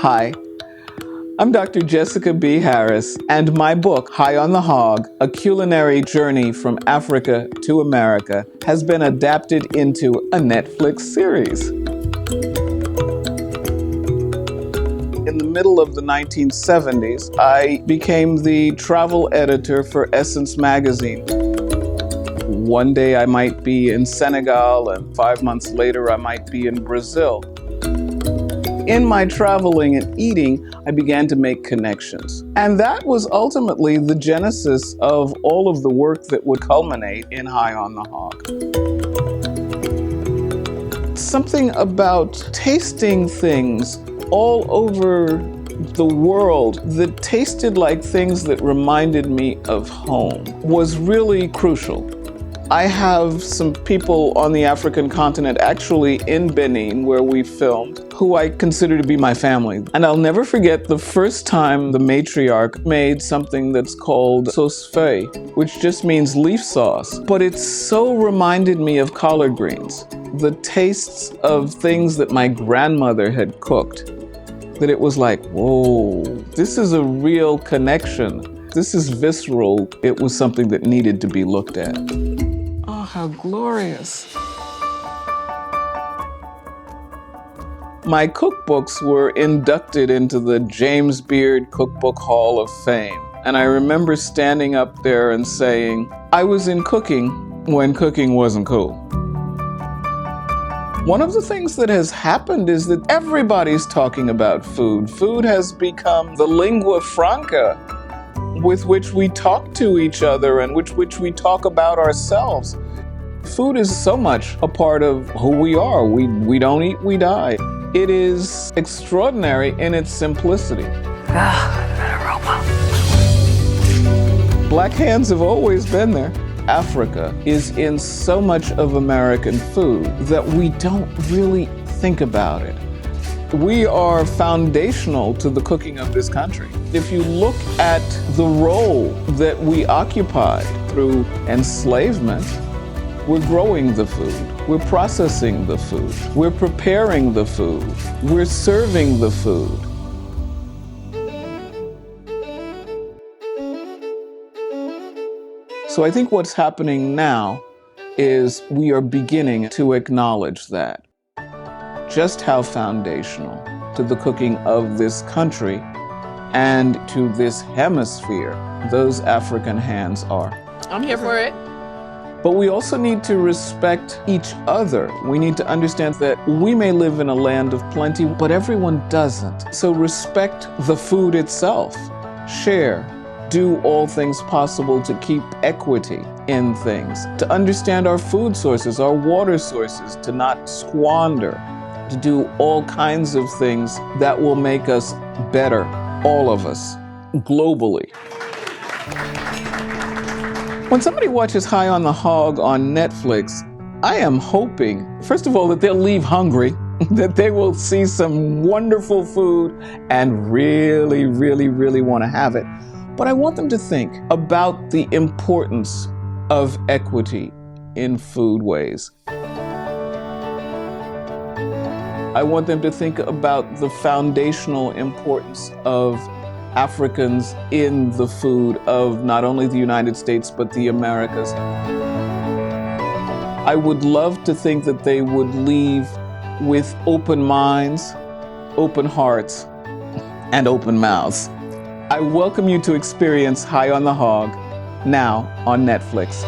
Hi, I'm Dr. Jessica B. Harris, and my book, High on the Hog, A Culinary Journey from Africa to America, has been adapted into a Netflix series. In the middle of the 1970s, I became the travel editor for Essence magazine. One day I might be in Senegal, and 5 months later I might be in Brazil. In my traveling and eating, I began to make connections. And that was ultimately the genesis of all of the work that would culminate in High on the Hog. Something about tasting things all over the world that tasted like things that reminded me of home was really crucial. I have some people on the African continent, actually in Benin, where we filmed, who I consider to be my family. And I'll never forget the first time the matriarch made something that's called sauce feuille, which just means leaf sauce. But it so reminded me of collard greens, the tastes of things that my grandmother had cooked, that it was like, whoa, this is a real connection. This is visceral. It was something that needed to be looked at. Oh, how glorious. My cookbooks were inducted into the James Beard Cookbook Hall of Fame. And I remember standing up there and saying, I was in cooking when cooking wasn't cool. One of the things that has happened is that everybody's talking about food. Food has become the lingua franca with which we talk to each other and which we talk about ourselves. Food is so much a part of who we are. We don't eat, we die. It is extraordinary in its simplicity. Black hands have always been there. Africa is in so much of American food that we don't really think about it. We are foundational to the cooking of this country. If you look at the role that we occupied through enslavement, we're growing the food, we're processing the food, we're preparing the food, we're serving the food. So I think what's happening now is we are beginning to acknowledge that. Just how foundational to the cooking of this country and to this hemisphere those African hands are. I'm here for it. But we also need to respect each other. We need to understand that we may live in a land of plenty, but everyone doesn't. So respect the food itself. Share. Do all things possible to keep equity in things. To understand our food sources, our water sources, to not squander. To do all kinds of things that will make us better, all of us, globally. When somebody watches High on the Hog on Netflix, I am hoping, first of all, that they'll leave hungry, that they will see some wonderful food and really, really, really want to have it. But I want them to think about the importance of equity in foodways. I want them to think about the foundational importance of Africans in the food of not only the United States, but the Americas. I would love to think that they would leave with open minds, open hearts, and open mouths. I welcome you to experience High on the Hog, now on Netflix.